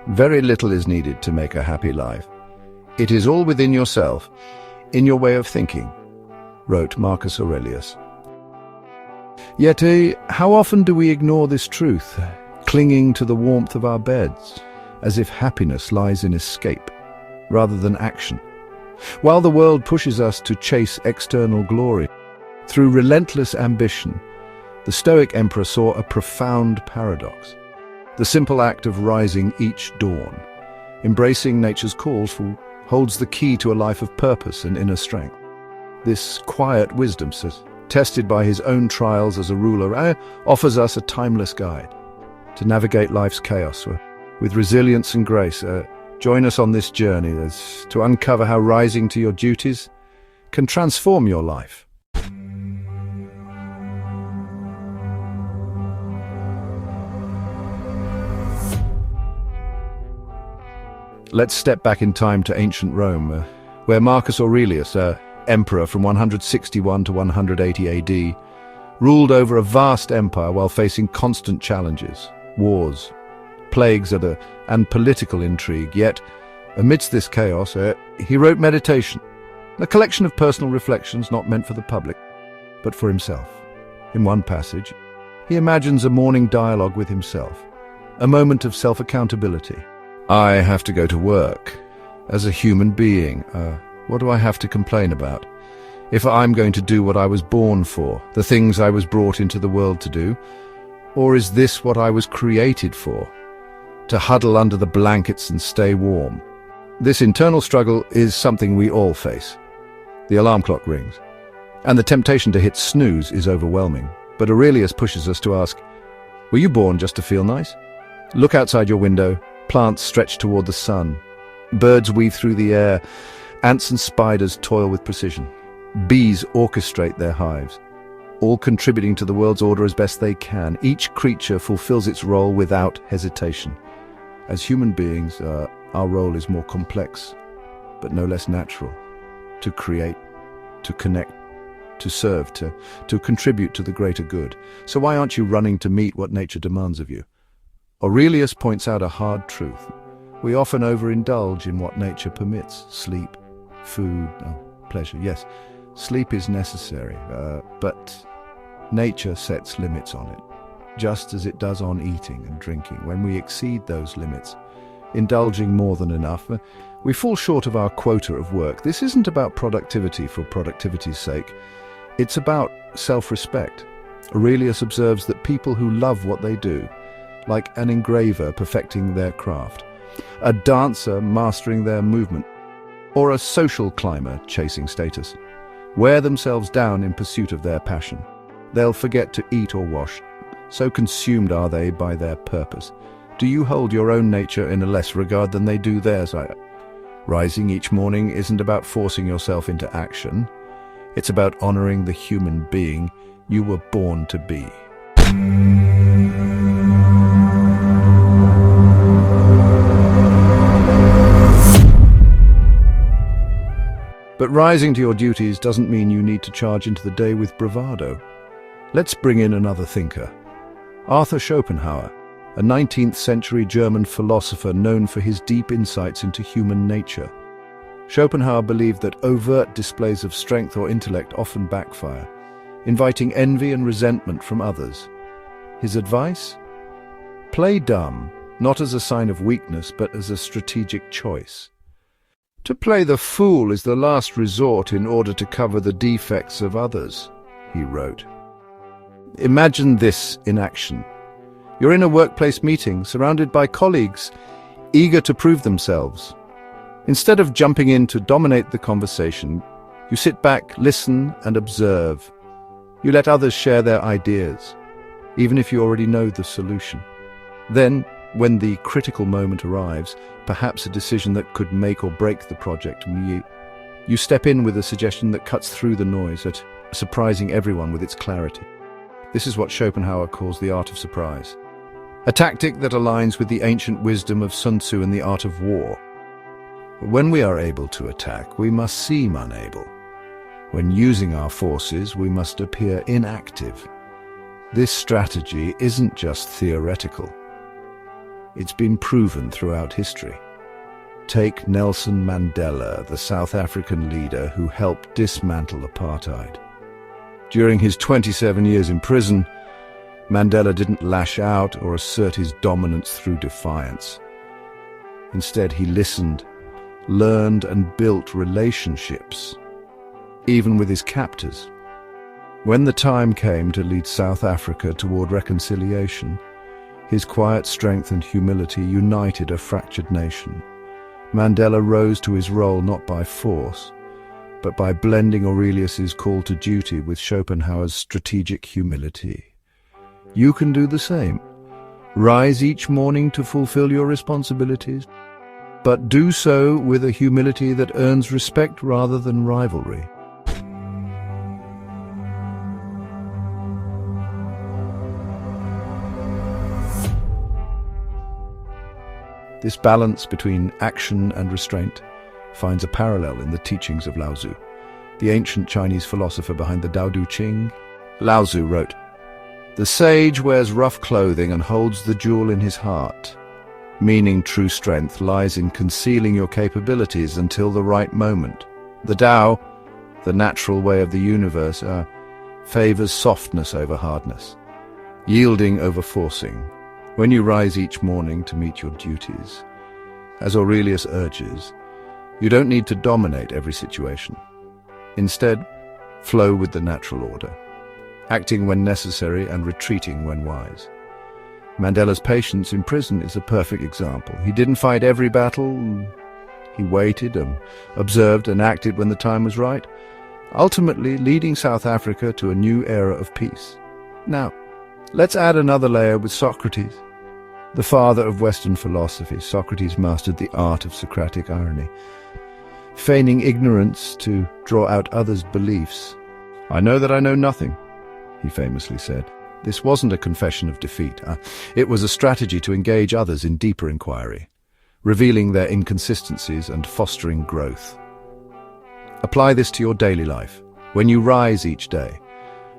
Very little is needed to make a happy life. It is all within yourself, in your way of thinking, wrote Marcus Aurelius. Yet, how often do we ignore this truth, clinging to the warmth of our beds, as if happiness lies in escape, rather than action? While the world pushes us to chase external glory, through relentless ambition, the Stoic emperor saw a profound paradox. The simple act of rising each dawn, embracing nature's calls, holds the key to a life of purpose and inner strength. This quiet wisdom, tested by his own trials as a ruler, offers us a timeless guide to navigate life's chaos with resilience and grace. Join us on this journey to uncover how rising to your duties can transform your life. Let's step back in time to ancient Rome, where Marcus Aurelius, emperor from 161 to 180 AD, ruled over a vast empire while facing constant challenges, wars, plagues, and political intrigue. Yet, amidst this chaos, he wrote Meditation, a collection of personal reflections not meant for the public, but for himself. In one passage, he imagines a morning dialogue with himself, a moment of self-accountability. I have to go to work. As a human being, what do I have to complain about? If I'm going to do what I was born for, the things I was brought into the world to do, or is this what I was created for? To huddle under the blankets and stay warm. This internal struggle is something we all face. The alarm clock rings, and the temptation to hit snooze is overwhelming. But Aurelius pushes us to ask, were you born just to feel nice? Look outside your window. Plants stretch toward the sun. Birds weave through the air. Ants and spiders toil with precision. Bees orchestrate their hives, all contributing to the world's order as best they can. Each creature fulfills its role without hesitation. As human beings, our role is more complex, but no less natural. To create, to connect, to serve, to contribute to the greater good. So why aren't you running to meet what nature demands of you? Aurelius points out a hard truth. We often overindulge in what nature permits. Sleep, food, pleasure. Yes, sleep is necessary, but nature sets limits on it, just as it does on eating and drinking. When we exceed those limits, indulging more than enough, we fall short of our quota of work. This isn't about productivity for productivity's sake. It's about self-respect. Aurelius observes that people who love what they do, like an engraver perfecting their craft, a dancer mastering their movement, or a social climber chasing status, wear themselves down in pursuit of their passion. They'll forget to eat or wash, so consumed are they by their purpose. Do you hold your own nature in a less regard than they do theirs? Rising each morning isn't about forcing yourself into action. It's about honoring the human being you were born to be. But rising to your duties doesn't mean you need to charge into the day with bravado. Let's bring in another thinker. Arthur Schopenhauer, a 19th century German philosopher known for his deep insights into human nature. Schopenhauer believed that overt displays of strength or intellect often backfire, inviting envy and resentment from others. His advice? Play dumb, not as a sign of weakness, but as a strategic choice. To play the fool is the last resort in order to cover the defects of others, he wrote. Imagine this in action. You're in a workplace meeting, surrounded by colleagues, eager to prove themselves. Instead of jumping in to dominate the conversation, you sit back, listen, and observe. You let others share their ideas, even if you already know the solution. Then, when the critical moment arrives, perhaps a decision that could make or break the project, you step in with a suggestion that cuts through the noise, surprising everyone with its clarity. This is what Schopenhauer calls the art of surprise, a tactic that aligns with the ancient wisdom of Sun Tzu and the art of war. When we are able to attack, we must seem unable. When using our forces, we must appear inactive. This strategy isn't just theoretical. It's been proven throughout history. Take Nelson Mandela, the South African leader who helped dismantle apartheid. During his 27 years in prison, Mandela didn't lash out or assert his dominance through defiance. Instead, he listened, learned, and built relationships, even with his captors. When the time came to lead South Africa toward reconciliation, his quiet strength and humility united a fractured nation. Mandela rose to his role not by force, but by blending Aurelius's call to duty with Schopenhauer's strategic humility. You can do the same. Rise each morning to fulfill your responsibilities, but do so with a humility that earns respect rather than rivalry. This balance between action and restraint finds a parallel in the teachings of Laozi, the ancient Chinese philosopher behind the Tao Te Ching. Laozi wrote, "The sage wears rough clothing and holds the jewel in his heart, meaning true strength lies in concealing your capabilities until the right moment. The Tao, the natural way of the universe, favors softness over hardness, yielding over forcing. When you rise each morning to meet your duties, as Aurelius urges, you don't need to dominate every situation. Instead, flow with the natural order, acting when necessary and retreating when wise." Mandela's patience in prison is a perfect example. He didn't fight every battle. He waited, observed, and acted when the time was right, ultimately leading South Africa to a new era of peace. Now, let's add another layer with Socrates. The father of Western philosophy, Socrates mastered the art of Socratic irony, feigning ignorance to draw out others' beliefs. "I know that I know nothing," he famously said. This wasn't a confession of defeat. It was a strategy to engage others in deeper inquiry, revealing their inconsistencies and fostering growth. Apply this to your daily life. When you rise each day,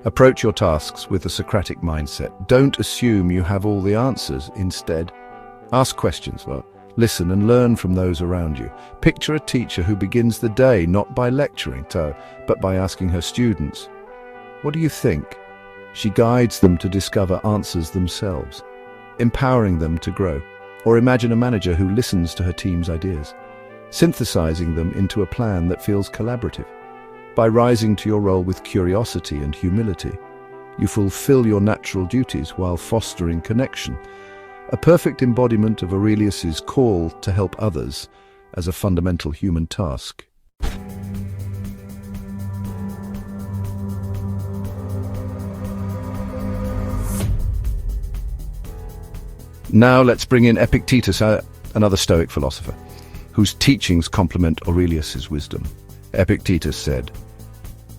approach your tasks with a Socratic mindset. Don't assume you have all the answers. Instead, ask questions, listen and learn from those around you. Picture a teacher who begins the day not by lecturing, but by asking her students, "What do you think?" She guides them to discover answers themselves, empowering them to grow. Or imagine a manager who listens to her team's ideas, synthesizing them into a plan that feels collaborative. By rising to your role with curiosity and humility, you fulfill your natural duties while fostering connection, a perfect embodiment of Aurelius's call to help others as a fundamental human task. Now let's bring in Epictetus, another Stoic philosopher, whose teachings complement Aurelius's wisdom. Epictetus said,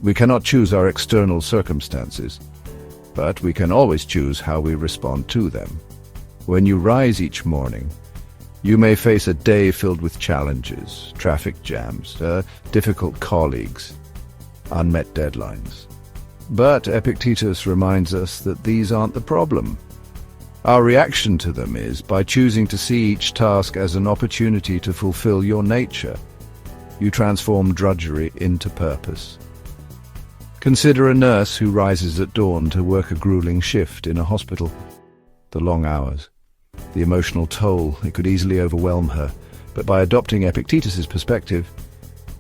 "We cannot choose our external circumstances, but we can always choose how we respond to them. When you rise each morning, you may face a day filled with challenges, traffic jams, difficult colleagues, unmet deadlines. But Epictetus reminds us that these aren't the problem. Our reaction to them is by choosing to see each task as an opportunity to fulfill your nature. You transform drudgery into purpose. Consider a nurse who rises at dawn to work a grueling shift in a hospital. The long hours, the emotional toll, it could easily overwhelm her. But by adopting Epictetus's perspective,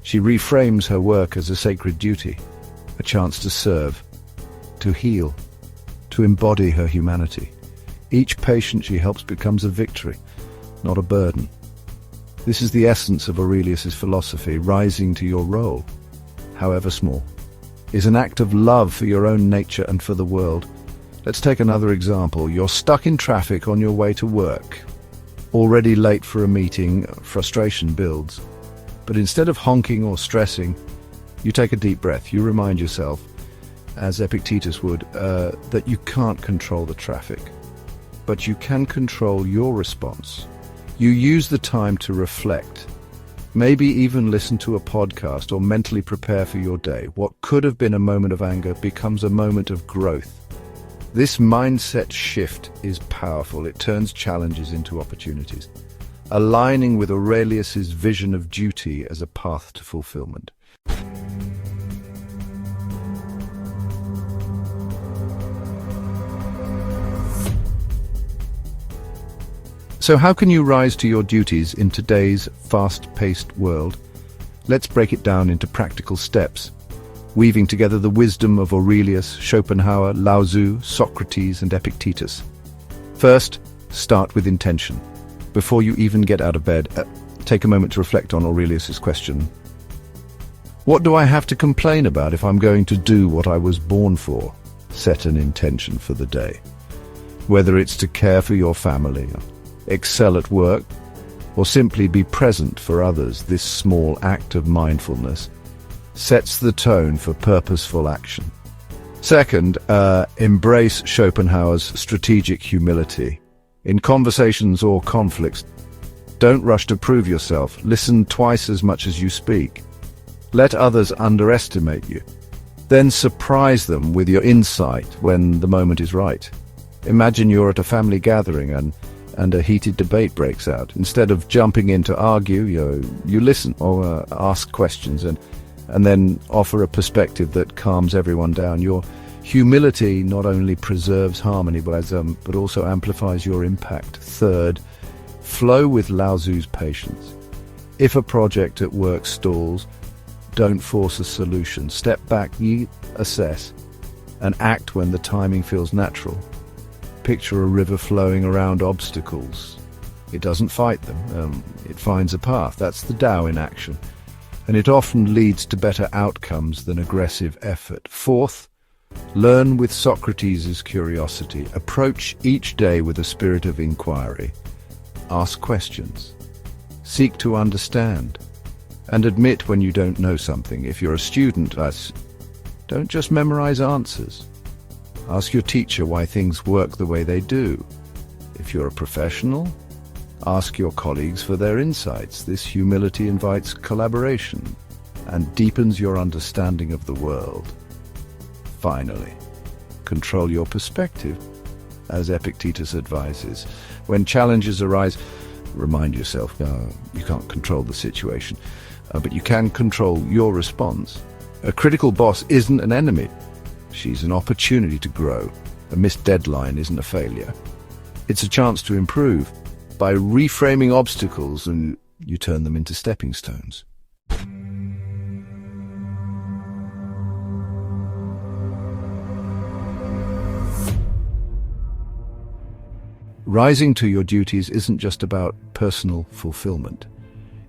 she reframes her work as a sacred duty, a chance to serve, to heal, to embody her humanity. Each patient she helps becomes a victory, not a burden. This is the essence of Aurelius's philosophy. Rising to your role, however small, is an act of love for your own nature and for the world. Let's take another example. You're stuck in traffic on your way to work. Already late for a meeting, frustration builds. But instead of honking or stressing, you take a deep breath. You remind yourself, as Epictetus would, that you can't control the traffic, but you can control your response. You use the time to reflect, maybe even listen to a podcast or mentally prepare for your day. What could have been a moment of anger becomes a moment of growth. This mindset shift is powerful. It turns challenges into opportunities, aligning with Aurelius's vision of duty as a path to fulfillment. So how can you rise to your duties in today's fast-paced world? Let's break it down into practical steps, weaving together the wisdom of Aurelius, Schopenhauer, Laozi, Socrates, and Epictetus. First, start with intention. Before you even get out of bed, take a moment to reflect on Aurelius's question. What do I have to complain about if I'm going to do what I was born for? Set an intention for the day. Whether it's to care for your family, excel at work, or simply be present for others, this small act of mindfulness sets the tone for purposeful action. Second, embrace Schopenhauer's strategic humility. In conversations or conflicts, don't rush to prove yourself. Listen twice as much as you speak. Let others underestimate you. Then surprise them with your insight when the moment is right. Imagine you're at a family gathering and a heated debate breaks out. Instead of jumping in to argue, you listen or ask questions and then offer a perspective that calms everyone down. Your humility not only preserves harmony but also amplifies your impact. Third, flow with Laozi's patience. If a project at work stalls, don't force a solution. Step back, assess, and act when the timing feels natural. Picture a river flowing around obstacles. It doesn't fight them, it finds a path. That's the Tao in action. And it often leads to better outcomes than aggressive effort. Fourth, learn with Socrates' curiosity. Approach each day with a spirit of inquiry. Ask questions. Seek to understand. And admit when you don't know something. If you're a student, don't just memorize answers. Ask your teacher why things work the way they do. If you're a professional, ask your colleagues for their insights. This humility invites collaboration and deepens your understanding of the world. Finally, control your perspective. As Epictetus advises, when challenges arise, remind yourself you can't control the situation, but you can control your response. A critical boss isn't an enemy. She's an opportunity to grow. A missed deadline isn't a failure. It's a chance to improve. By reframing obstacles, and you turn them into stepping stones. Rising to your duties isn't just about personal fulfillment.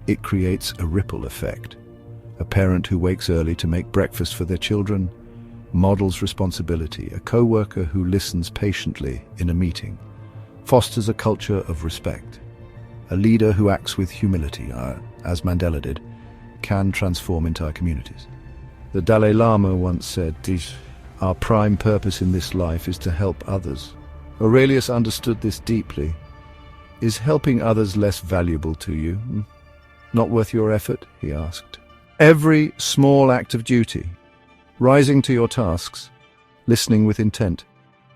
It creates a ripple effect. A parent who wakes early to make breakfast for their children models responsibility. A co-worker who listens patiently in a meeting fosters a culture of respect. A leader who acts with humility, as Mandela did, can transform entire communities. The Dalai Lama once said, "Our prime purpose in this life is to help others." Aurelius understood this deeply. Is helping others less valuable to you? Not worth your effort? He asked. Every small act of duty, rising to your tasks, listening with intent,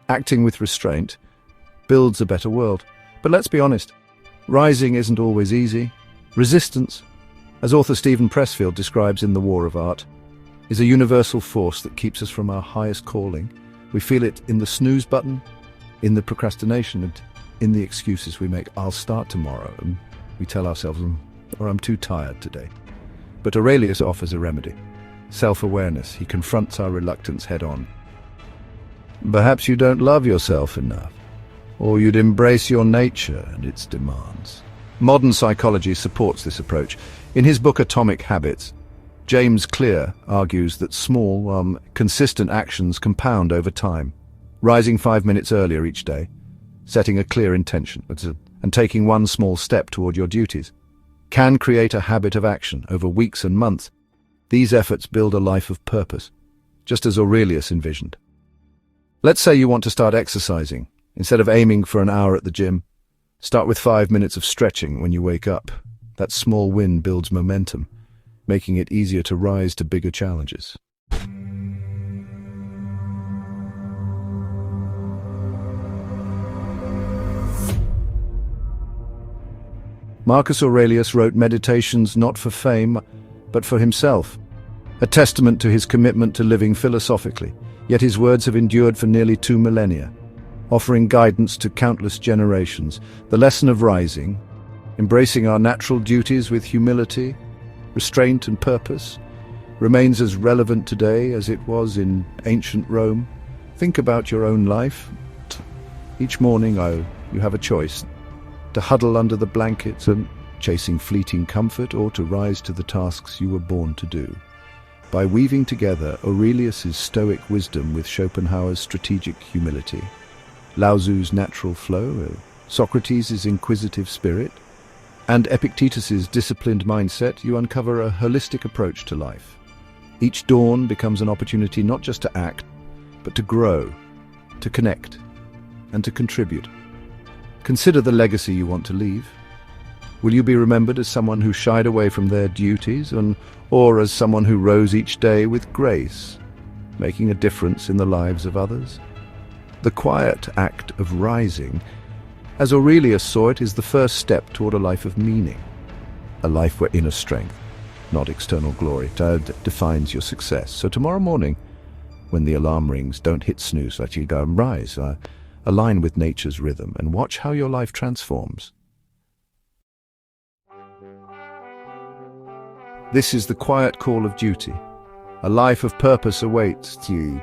acting with restraint, builds a better world. But let's be honest, rising isn't always easy. Resistance, as author Stephen Pressfield describes in The War of Art, is a universal force that keeps us from our highest calling. We feel it in the snooze button, in the procrastination, and in the excuses we make. I'll start tomorrow, and we tell ourselves, or I'm too tired today. But Aurelius offers a remedy. Self-awareness. He confronts our reluctance head-on. Perhaps you don't love yourself enough, or you'd embrace your nature and its demands. Modern psychology supports this approach. In his book Atomic Habits, James Clear argues that small, consistent actions compound over time. Rising 5 minutes earlier each day, setting a clear intention, and taking one small step toward your duties can create a habit of action over weeks and months. These efforts build a life of purpose, just as Aurelius envisioned. Let's say you want to start exercising. Instead of aiming for an hour at the gym, start with 5 minutes of stretching when you wake up. That small win builds momentum, making it easier to rise to bigger challenges. Marcus Aurelius wrote meditations not for fame, but for himself, a testament to his commitment to living philosophically, yet his words have endured for nearly 2 millennia, offering guidance to countless generations. The lesson of rising, embracing our natural duties with humility, restraint and purpose, remains as relevant today as it was in ancient Rome. Think about your own life. Each morning you have a choice: to huddle under the blankets and chasing fleeting comfort, or to rise to the tasks you were born to do. By weaving together Aurelius's Stoic wisdom with Schopenhauer's strategic humility, Laozi's natural flow, Socrates' inquisitive spirit, and Epictetus's disciplined mindset, you uncover a holistic approach to life. Each dawn becomes an opportunity not just to act, but to grow, to connect, and to contribute. Consider the legacy you want to leave. Will you be remembered as someone who shied away from their duties, or as someone who rose each day with grace, making a difference in the lives of others? The quiet act of rising, as Aurelius saw it, is the first step toward a life of meaning, a life where inner strength, not external glory, defines your success. So tomorrow morning, when the alarm rings, don't hit snooze. Actually go and rise. Align with nature's rhythm and watch how your life transforms. This is the quiet call of duty. A life of purpose awaits you.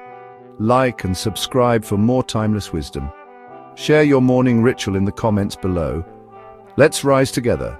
Like and subscribe for more timeless wisdom. Share your morning ritual in the comments below. Let's rise together.